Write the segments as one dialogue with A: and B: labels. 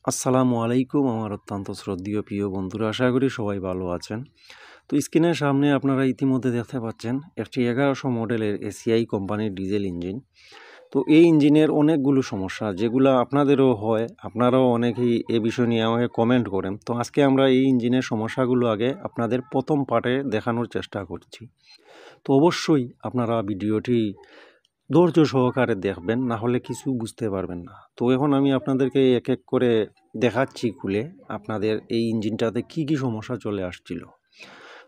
A: আসসালামু আলাইকুম আমার অত্যন্ত শ্রদ্ধেয় প্রিয় বন্ধুরা, আশা করি সবাই ভালো আছেন। তো স্ক্রিনের সামনে আপনারা ইতিমধ্যে দেখতে পাচ্ছেন একটি 1100 মডেলের এসিআই কোম্পানির ডিজেল ইঞ্জিন। তো এই ইঞ্জিনের অনেকগুলো সমস্যা যেগুলো আপনাদেরও হয়, আপনারাও অনেকেই এ বিষয় নিয়ে আমাকে কমেন্ট করেন। তো আজকে আমরা এই ইঞ্জিনের সমস্যাগুলো আগে আপনাদের প্রথম পার্টে দেখানোর চেষ্টা করছি। তো অবশ্যই আপনারা ভিডিওটি ধৈর্য সহকারে দেখবেন, না হলে কিছু বুঝতে পারবেন না। তো এখন আমি আপনাদেরকে এক এক করে দেখাচ্ছি খুলে আপনাদের এই ইঞ্জিনটাতে কি কি সমস্যা চলে আসছিল।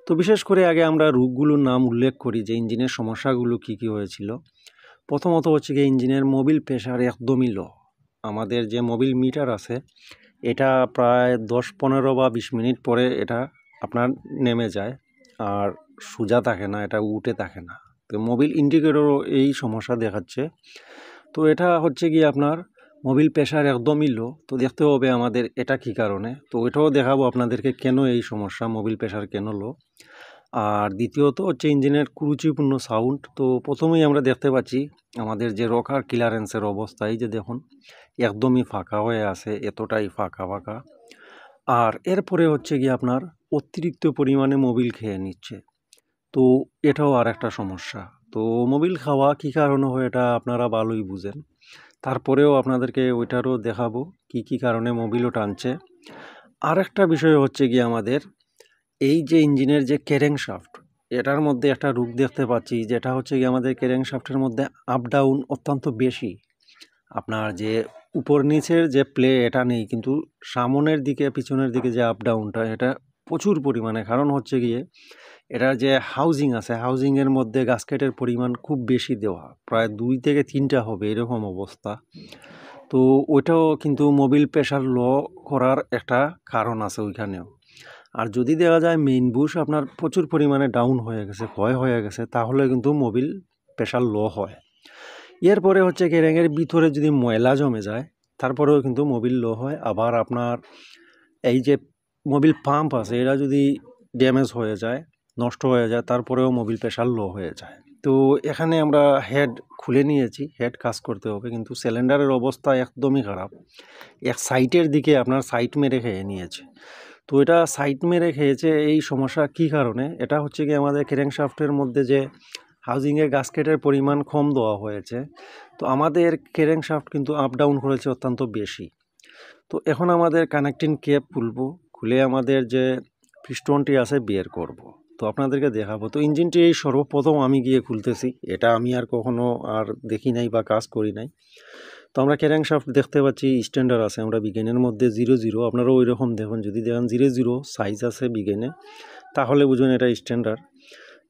A: তো বিশেষ করে আগে আমরা রোগগুলোর নাম উল্লেখ করি যে ইঞ্জিনের সমস্যাগুলো কি কি হয়েছিল। প্রথমত হচ্ছে গিয়ে ইঞ্জিনের মোবিল প্রেশার একদমই লো। আমাদের যে মোবিল মিটার আছে এটা প্রায় 10-15 বা 20 মিনিট পরে এটা আপনার নেমে যায়, আর সোজা থাকে না, এটা উঠে থাকে না। তো মোবিল ইন্ডিকেটরও এই সমস্যা দেখাচ্ছে। তো এটা হচ্ছে কি আপনার মোবিল প্রেশার একদমই লো। তো দেখতে হবে আমাদের এটা কি কারণে। তো এটাও দেখাবো আপনাদেরকে কেন এই সমস্যা, মোবিল প্রেশার কেন লো। আর দ্বিতীয়ত হচ্ছে ইঞ্জিনের কুরুচিপূর্ণ সাউন্ড। তো প্রথমেই আমরা দেখতে পাচ্ছি আমাদের যে রকার ক্লিয়ারেন্সের অবস্থা, এই যে দেখুন একদমই ফাঁকা হয়ে আছে, এতটাই ফাঁকা ফাঁকা। আর এরপরে হচ্ছে কি আপনার অতিরিক্ত পরিমাণে মোবিল খেয়ে নিচ্ছে। তো এটাও আর একটা সমস্যা। তো মোবিল খাওয়া কী কারণে হয় এটা আপনারা ভালোই বুঝেন, তারপরেও আপনাদেরকে ওইটারও দেখাবো কি কি কারণে মোবিলও টানছে। আর একটা বিষয় হচ্ছে কি আমাদের এই যে ইঞ্জিনের যে ক্যারেংশাফট, এটার মধ্যে একটা রোগ দেখতে পাচ্ছি, যেটা হচ্ছে কি আমাদের ক্যারেংশাফটের মধ্যে আপ ডাউন অত্যন্ত বেশি। আপনার যে উপর নিচের যে প্লে এটা নেই, কিন্তু সামনের দিকে পিছনের দিকে যে আপ ডাউনটা এটা প্রচুর পরিমাণে। কারণ হচ্ছে গিয়ে এটার যে হাউজিং আছে, হাউজিংয়ের মধ্যে গাস্কেটের পরিমাণ খুব বেশি দেওয়া, প্রায় 2 থেকে 3টা হবে এরকম অবস্থা। তো ওইটাও কিন্তু মোবিল প্রেশার লো করার একটা কারণ আছে ওইখানেও। আর যদি দেখা যায় মেইন বুশ আপনার প্রচুর পরিমাণে ডাউন হয়ে গেছে, ক্ষয় হয়ে গেছে, তাহলে কিন্তু মোবিল প্রেশার লো হয়। এরপরে হচ্ছে কেরেঙের ভিতরে যদি ময়লা জমে যায়, তারপরেও কিন্তু মোবিল লো হয়। আবার আপনার এই যে মোবিল পাম্প আছে এটা যদি ড্যামেজ হয়ে যায়, নষ্ট হয়ে যায়, তারপরেও মোবিল প্রেশার লো হয়ে যায়। তো এখানে আমরা হেড খুলে নিয়েছি, হেড কাজ করতে হবে, কিন্তু সিলিন্ডারের অবস্থা একদমই খারাপ। এক সাইটের দিকে আপনার সাইট মেরে খেয়ে নিয়েছে। তো এটা সাইট মেরে খেয়েছে এই সমস্যা কী কারণে, এটা হচ্ছে কি আমাদের ক্র্যাঙ্কশ্যাফটের মধ্যে যে হাউজিংয়ের গাস্কেটের পরিমাণ কম দেওয়া হয়েছে। তো আমাদের ক্র্যাঙ্কশ্যাফট কিন্তু আপ ডাউন করেছে অত্যন্ত বেশি। তো এখন আমাদের কানেক্টিং কেপ খুলে আমাদের যে পিস্টনটি আছে বের করব। তো আপনাদেরকে দেখাবো। তো ইঞ্জিনটি এই সর্বপ্রথম আমি গিয়ে খুলতেছি, এটা আমি আর কখনো আর দেখি নাই বা কাজ করি নাই। তো আমরা ক্র্যাঙ্কশ্যাফট দেখতে পাচ্ছি স্ট্যান্ডার্ড আছে, আমরা বিগেনের মধ্যে 00, আপনারাও ওই রকম দেখুন, যদি দেখেন 00 সাইজ আছে বিগেনে, তাহলে বুঝুন এটা স্ট্যান্ডার্ড।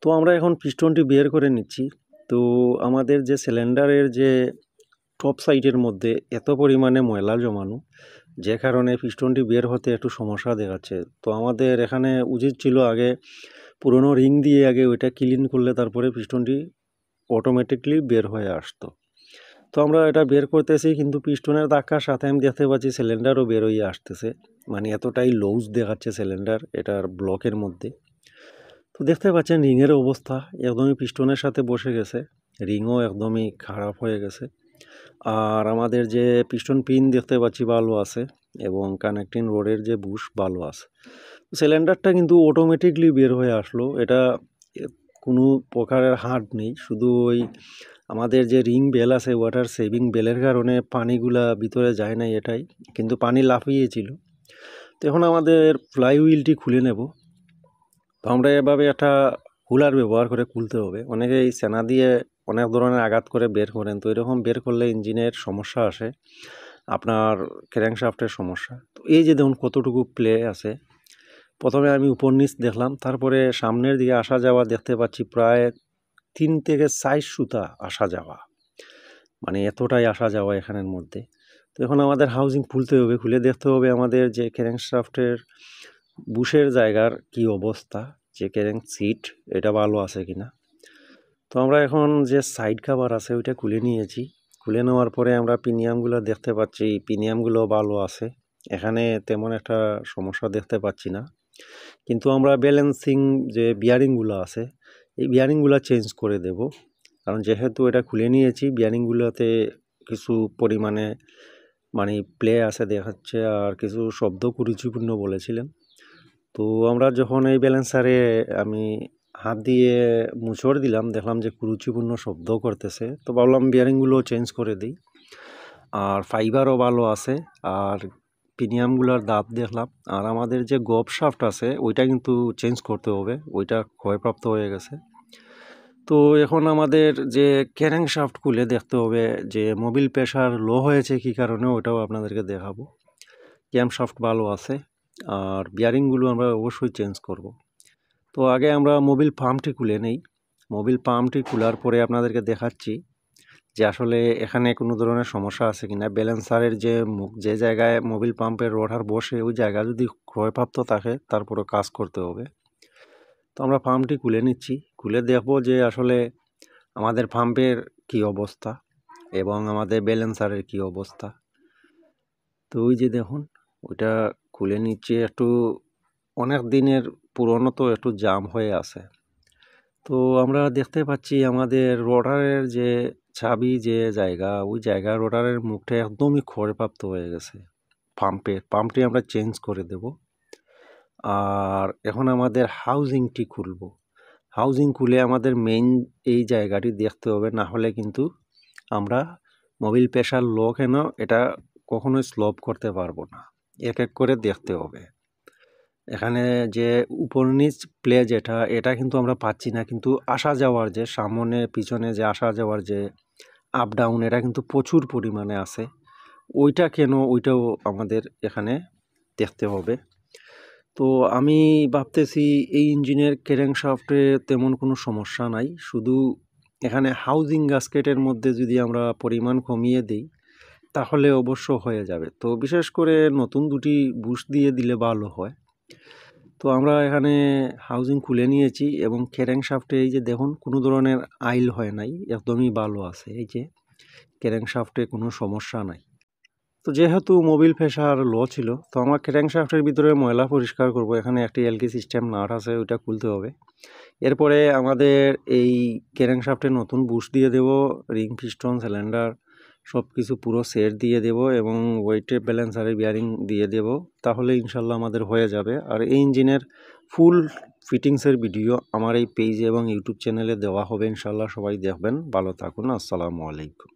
A: তো আমরা এখন পিস্টনটি বের করে নিচ্ছি। তো আমাদের যে সিলিন্ডারের যে টপ সাইডের মধ্যে এত পরিমাণে ময়লা জমানো, যে কারণে পিস্টনটি বের হতে একটু সমস্যা দেখাচ্ছে। তো আমাদের এখানে উচিত ছিল আগে পুরনো রিং দিয়ে আগে ওইটা ক্লিন করলে তারপরে পিস্টনটি অটোমেটিকলি বের হয়ে আসতো। তো আমরা এটা বের করতেছি, কিন্তু পিস্টনের ধাক্কার সাথে আমি দেখতে পাচ্ছি সিলিন্ডারও বের হয়ে আসতেছে, মানে এতটাই লুজ দেখাচ্ছে সিলিন্ডার এটার ব্লকের মধ্যে। তো দেখতে পাচ্ছেন রিংয়ের অবস্থা একদমই পিস্টনের সাথে বসে গেছে, রিংও একদমই খারাপ হয়ে গেছে। আর আমাদের যে পিস্টন পিন দেখতে পাচ্ছি ভালো আছে, এবং কানেক্টিং রোডের যে বুশ ভালো আছে। সিলিন্ডারটা কিন্তু অটোমেটিকলি বের হয়ে আসলো, এটা কোনো প্রকারের হার্ড নেই, শুধু ওই আমাদের যে রিং বেল আছে ওয়াটার সেভিং বেলের কারণে পানিগুলা ভিতরে যায় নাই এটাই, কিন্তু পানি লাফিয়েছিল। তো এখন আমাদের ফ্লাই হুইলটি খুলে নেব। তো আমরা এভাবে একটা হুলার ব্যবহার করে খুলতে হবে। অনেকে এই সেনা দিয়ে অনেক ধরনের আঘাত করে বের করেন, তো এরকম বের করলে ইঞ্জিনের সমস্যা আসে, আপনার ক্র্যাঙ্কশ্যাফটের সমস্যা। তো এই যে দেখুন কতটুকু প্লে আছে, প্রথমে আমি উপর নিচ দেখলাম, তারপরে সামনের দিকে আসা যাওয়া দেখতে পাচ্ছি প্রায় 3 থেকে 4 সুতা আসা যাওয়া, মানে এতটাই আসা যাওয়া এখানের মধ্যে। তো এখন আমাদের হাউজিং খুলতে হবে, খুলে দেখতে হবে আমাদের যে ক্র্যাঙ্কশ্যাফটের বুশের জায়গার কি অবস্থা, যে ক্র্যাঙ্ক সিট এটা ভালো আছে কিনা। তো আমরা এখন যে সাইড কাভার আছে ওইটা খুলে নিয়েছি। খুলে নেওয়ার পরে আমরা পিনিয়ামগুলো দেখতে পাচ্ছি, পিনিয়ামগুলো ভালো আছে, এখানে তেমন একটা সমস্যা দেখতে পাচ্ছি না। কিন্তু আমরা ব্যালেন্সিং যে বিয়ারিংগুলো আছে এই বিয়ারিংগুলো চেঞ্জ করে দেব, কারণ যেহেতু এটা খুলে নিয়েছি বিয়ারিংগুলোতে কিছু পরিমাণে মানে প্লে আছে দেখাচ্ছে, আর কিছু শব্দ কুরুচিপূর্ণ বলেছিলেন। তো আমরা যখন এই ব্যালেন্সারে আমি হাত দিয়ে মুছড় দিলাম, দেখলাম যে কুরুচিপূর্ণ শব্দ করতেছে। তো ভাবলাম বিয়ারিংগুলো চেঞ্জ করে দিই। আর ফাইবারও ভালো আছে, আর পিনিয়ামগুলোর দাঁত দেখলাম। আর আমাদের যে গব শাফট আছে ওইটা কিন্তু চেঞ্জ করতে হবে, ওইটা ক্ষয়প্রাপ্ত হয়ে গেছে। তো এখন আমাদের যে ক্যারেং শাফট খুলে দেখতে হবে যে মোবিল প্রেশার লো হয়েছে কী কারণে, ওটাও আপনাদেরকে দেখাবো। ক্যাম শাফট ভালো আছে, আর বিয়ারিংগুলো আমরা অবশ্যই চেঞ্জ করব। তো আগে আমরা মোবিল পাম্পটি খুলে নেই। মোবিল পাম্পটি খোলার পরে আপনাদেরকে দেখাচ্ছি যে আসলে এখানে কোনো ধরনের সমস্যা আছে কিনা। ব্যালেন্সারের যে মুখ, যে জায়গায় মোবিল পাম্পের রোটার বসে, ওই জায়গা যদি ক্ষয়প্রাপ্ত থাকে তারপরে কাজ করতে হবে। তো আমরা পাম্পটি খুলে নিচ্ছি, খুলে দেখব যে আসলে আমাদের পাম্পের কি অবস্থা এবং আমাদের ব্যালেন্সারের কি অবস্থা। তো ওই যে দেখুন, ওইটা খুলে নিচ্ছি। একটু অনেক দিনের পুরনো, তো একটু জাম হয়ে আছে। তো আমরা দেখতে পাচ্ছি আমাদের রোটারের যে চাবি যে জায়গা, ওই জায়গা রোটারের মুখটা একদমই ক্ষয়প্রাপ্ত হয়ে গেছে। পাম্পটি আমরা চেঞ্জ করে দেব। আর এখন আমাদের হাউজিংটি খুলব। হাউজিং খুলে আমাদের মেইন এই জায়গাটি দেখতে হবে, না হলে কিন্তু আমরা মোবিল প্রেশার লো কেন এটা কখনোই স্লভ করতে পারবো না। এক এক করে দেখতে হবে। এখানে যে উপর নিচ প্লে যেটা, এটা কিন্তু আমরা পাচ্ছি না, কিন্তু আসা যাওয়ার যে সামনে পিছনে যে আসা যাওয়ার যে আপ ডাউন, এটা কিন্তু প্রচুর পরিমাণে আছে। ওইটা কেন, ওইটাও আমাদের এখানে দেখতে হবে। তো আমি ভাবতেছি এই ইঞ্জিনের ক্র্যাঙ্কশাফটে তেমন কোনো সমস্যা নাই, শুধু এখানে হাউজিং গাস্কেটের মধ্যে যদি আমরা পরিমাণ কমিয়ে দিই তাহলে অবশ্য হয়ে যাবে। তো বিশেষ করে নতুন দুটি বুশ দিয়ে দিলে ভালো হয়। তো আমরা এখানে হাউজিং খুলে নিয়েছি এবং ক্র্যাঙ্কশাফটে এই যে দেখুন কোনো ধরনের আইল হয় নাই, একদমই ভালো আছে। এই যে ক্র্যাঙ্কশাফটে কোনো সমস্যা নাই। তো যেহেতু মোবিল প্রেশার লো ছিল, তো আমার ক্র্যাঙ্কশাফটের ভিতরে ময়লা পরিষ্কার করব। এখানে একটি এলকি সিস্টেম নাট আছে, ওইটা খুলতে হবে। এরপরে আমাদের এই ক্র্যাঙ্কশাফটে নতুন বুশ দিয়ে দেব, রিং পিস্টন সিলিন্ডার সব কিছু পুরো সেট দিয়ে দেব এবং ওয়েটের ব্যালেন্সারের বিয়ারিং দিয়ে দেব। তাহলে ইনশাল্লাহ আমাদের হয়ে যাবে। আর এই ইঞ্জিনের ফুল ফিটিংসের ভিডিও আমার এই পেজে এবং ইউটিউব চ্যানেলে দেওয়া হবে, ইনশাল্লাহ সবাই দেখবেন। ভালো থাকুন, আসসালামু আলাইকুম।